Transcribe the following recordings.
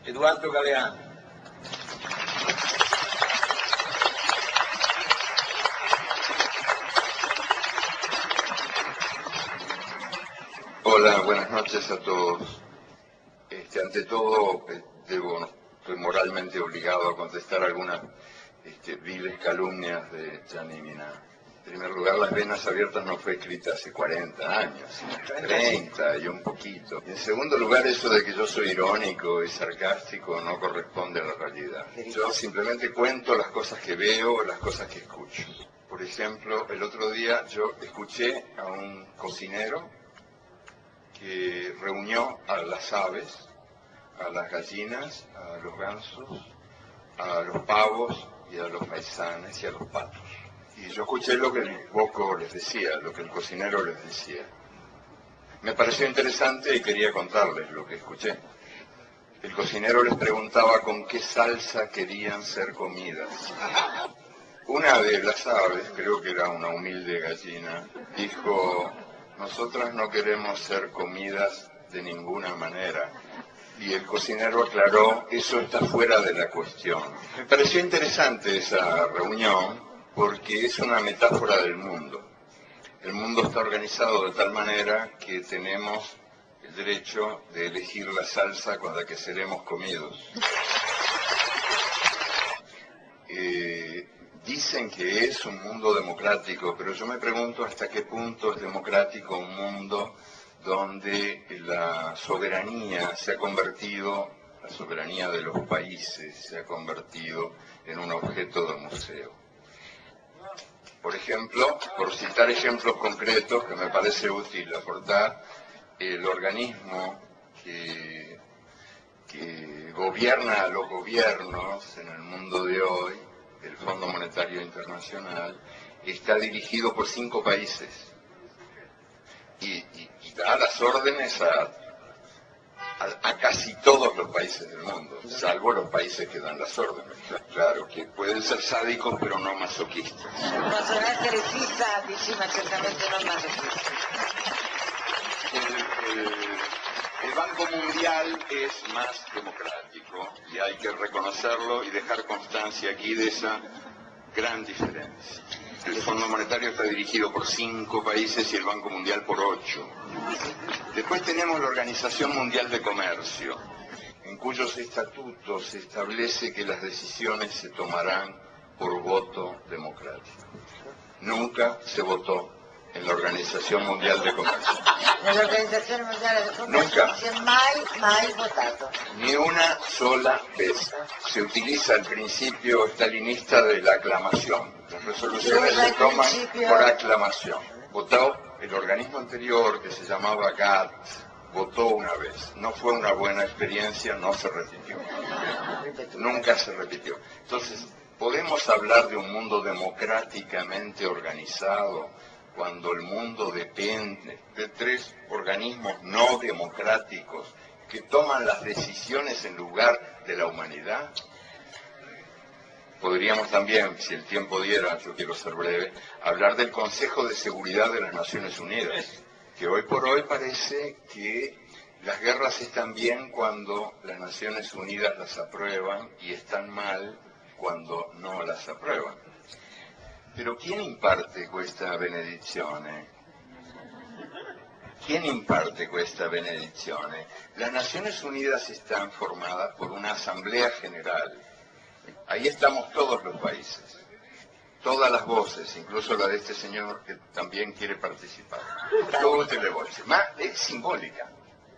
Eduardo Galeano. Hola, buenas noches a todos. Ante todo, estoy moralmente obligado a contestar algunas viles calumnias de Gianni Minà. En primer lugar, Las Venas Abiertas no fue escrita hace 40 años, sino 30 y un poquito. Y en segundo lugar, eso de que yo soy irónico y sarcástico no corresponde a la realidad. Yo simplemente cuento las cosas que veo, las cosas que escucho. Por ejemplo, el otro día yo escuché a un cocinero que reunió a las aves, a las gallinas, a los gansos, a los pavos y a los faisanes y a los patos. Y yo escuché lo que el boco les decía, lo que el cocinero les decía. Me pareció interesante y quería contarles lo que escuché. El cocinero les preguntaba con qué salsa querían ser comidas. Una de las aves, creo que era una humilde gallina, dijo: nosotras no queremos ser comidas de ninguna manera. Y el cocinero aclaró: eso está fuera de la cuestión. Me pareció interesante esa reunión porque es una metáfora del mundo. El mundo está organizado de tal manera que tenemos el derecho de elegir la salsa con la que seremos comidos. Dicen que es un mundo democrático, pero yo me pregunto hasta qué punto es democrático un mundo donde la soberanía se ha convertido, la soberanía de los países se ha convertido en un objeto de museo. Por ejemplo, por citar ejemplos concretos que me parece útil aportar, el organismo que gobierna a los gobiernos en el mundo de hoy, el Fondo Monetario Internacional, está dirigido por 5 países y da las órdenes a casi todos los países del mundo, salvo los países que dan las órdenes. Claro, que pueden ser sádicos pero no masoquistas. Possono essere sì sadici, ma certamente non masochisti. El Banco Mundial es más democrático y hay que reconocerlo y dejar constancia aquí de esa gran diferencia. El Fondo Monetario está dirigido por 5 países y el Banco Mundial por 8. Después tenemos la Organización Mundial de Comercio, en cuyos estatutos se establece que las decisiones se tomarán por voto democrático. Nunca se votó en la Organización Mundial de Comercio. Nell'Organizzazione Mondiale del Commercio Nunca. non si è mai votato. Ni una sola vez. Se utiliza el principio stalinista de la aclamación. Las resoluciones se toman por aclamación. Votó el organismo anterior, que se llamaba GATT, votó una vez. No fue una buena experiencia, no se repitió. Nunca se repitió. Entonces, ¿podemos hablar de un mundo democráticamente organizado cuando el mundo depende de 3 organismos no democráticos que toman las decisiones en lugar de la humanidad? Podríamos también, si el tiempo diera, yo quiero ser breve, hablar del Consejo de Seguridad de las Naciones Unidas, que hoy por hoy parece que las guerras están bien cuando las Naciones Unidas las aprueban y están mal cuando no las aprueban. Pero ¿quién imparte questa benedizione? ¿Quién imparte questa benedizione? Las Naciones Unidas están formadas por una Asamblea General. Ahí estamos todos los países, todas las voces, incluso la de este señor que también quiere participar. Tutte le voci, ma es simbólica.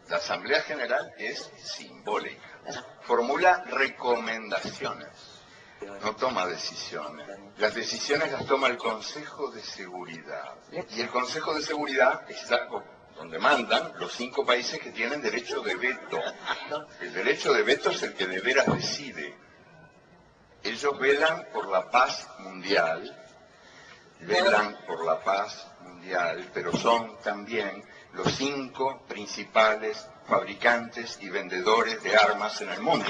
La Asamblea General es simbólica. Formula recomendaciones, no toma decisiones. Las decisiones las toma el Consejo de Seguridad. Y el Consejo de Seguridad está donde mandan los 5 países que tienen derecho de veto. El derecho de veto es el que de veras decide. Ellos velan por la paz mundial, pero son también los 5 principales fabricantes y vendedores de armas en el mundo.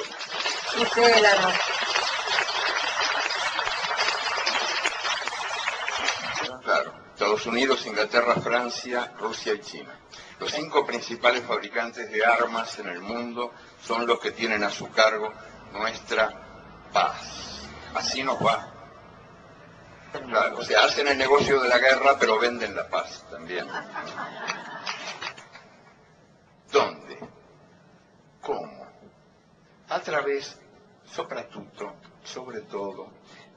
Tutelano. Claro, Estados Unidos, Inglaterra, Francia, Rusia y China. Los 5 principales fabricantes de armas en el mundo son los que tienen a su cargo nuestra paz. Así nos va. Claro, o sea, hacen el negocio de la guerra, pero venden la paz también. ¿Dónde? ¿Cómo? A través, sobre todo,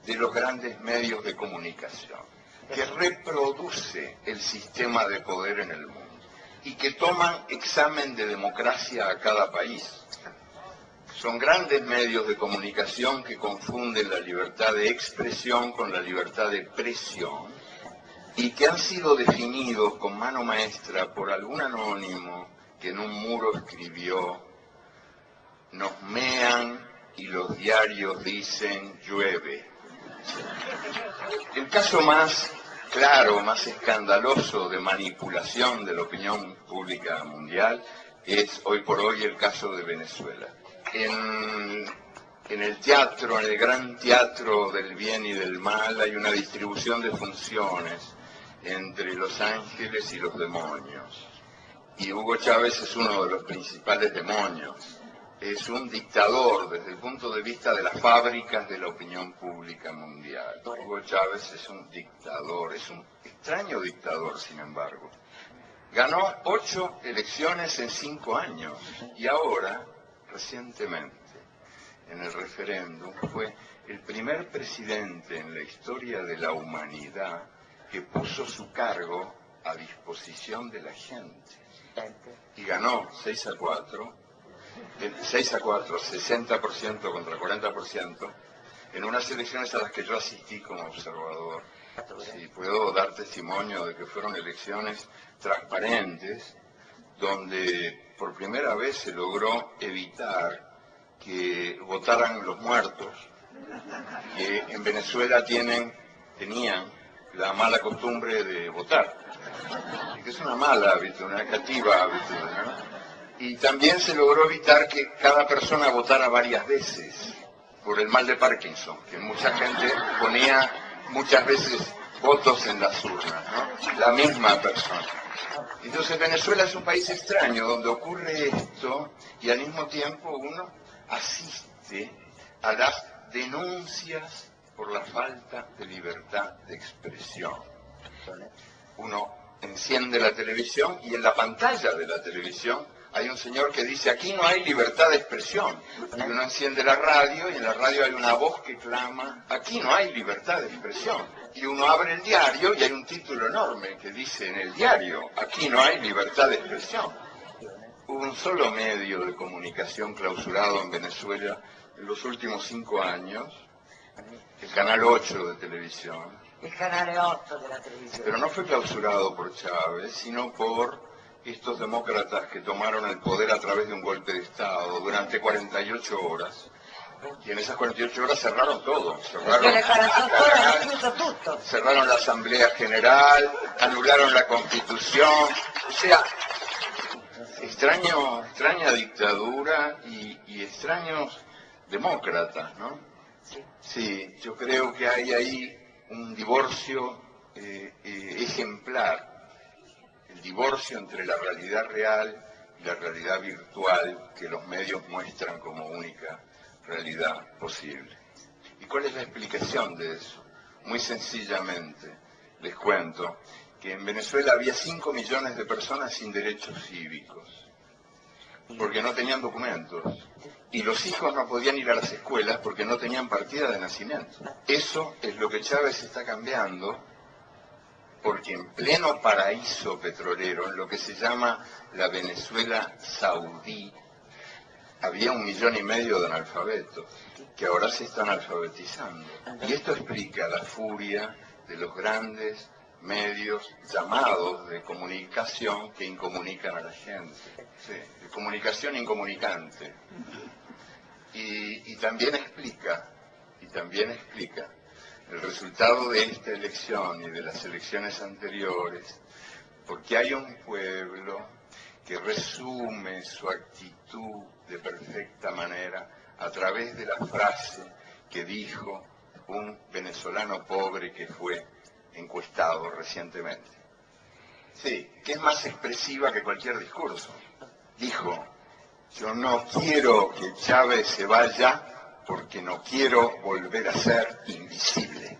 de los grandes medios de comunicación, que reproduce el sistema de poder en el mundo y que toman examen de democracia a cada país. Son grandes medios de comunicación que confunden la libertad de expresión con la libertad de presión y que han sido definidos con mano maestra por algún anónimo que en un muro escribió: nos mean y los diarios dicen llueve. El caso más claro, más escandaloso de manipulación de la opinión pública mundial es hoy por hoy el caso de Venezuela. En el teatro, en el gran teatro del bien y del mal, hay una distribución de funciones entre los ángeles y los demonios. Y Hugo Chávez es uno de los principales demonios. Es un dictador desde el punto de vista de las fábricas de la opinión pública mundial. Hugo Chávez es un dictador, es un extraño dictador, sin embargo. Ganó 8 elecciones en 5 años y ahora, recientemente, en el referéndum, fue el primer presidente en la historia de la humanidad que puso su cargo a disposición de la gente. Y ganó 6-4, 60% contra 40%, en unas elecciones a las que yo asistí como observador. Sí, puedo dar testimonio de que fueron elecciones transparentes, donde por primera vez se logró evitar que votaran los muertos, que en Venezuela tenían la mala costumbre de votar, que es una mala hábito, una negativa hábito, ¿no? Y también se logró evitar que cada persona votara varias veces por el mal de Parkinson, que mucha gente ponía muchas veces votos en las urnas, ¿no? La misma persona. Entonces Venezuela es un país extraño donde ocurre esto y al mismo tiempo uno asiste a las denuncias por la falta de libertad de expresión. Uno enciende la televisión y en la pantalla de la televisión hay un señor que dice: aquí no hay libertad de expresión. Y uno enciende la radio y en la radio hay una voz que clama: aquí no hay libertad de expresión. Y uno abre el diario y hay un título enorme que dice en el diario: aquí no hay libertad de expresión. Hubo un solo medio de comunicación clausurado en Venezuela en los últimos 5 años, el Canal 8 de televisión. El Canale 8 de la televisión. Pero no fue clausurado por Chávez, sino por estos demócratas que tomaron el poder a través de un golpe de Estado durante 48 horas. Y en esas 48 horas cerraron todo. Cerraron la Asamblea General, anularon la Constitución. O sea, extraña dictadura y extraños demócratas, ¿no? Sí, yo creo que hay ahí un divorcio ejemplar. El divorcio entre la realidad real y la realidad virtual que los medios muestran como única realidad posible. ¿Y cuál es la explicación de eso? Muy sencillamente, les cuento que en Venezuela había 5 millones de personas sin derechos cívicos, porque no tenían documentos, y los hijos no podían ir a las escuelas porque no tenían partida de nacimiento. Eso es lo que Chávez está cambiando, porque en pleno paraíso petrolero, en lo que se llama la Venezuela saudí, había 1,5 millones de analfabetos, que ahora se están alfabetizando. Y esto explica la furia de los grandes medios llamados de comunicación que incomunican a la gente. Sí, de comunicación incomunicante. Y también explica el resultado de esta elección y de las elecciones anteriores, porque hay un pueblo que resume su actitud de perfecta manera a través de la frase que dijo un venezolano pobre que fue encuestado recientemente. Sí, que es más expresiva que cualquier discurso. Dijo, yo no quiero que Chávez se vaya porque no quiero volver a ser invisible.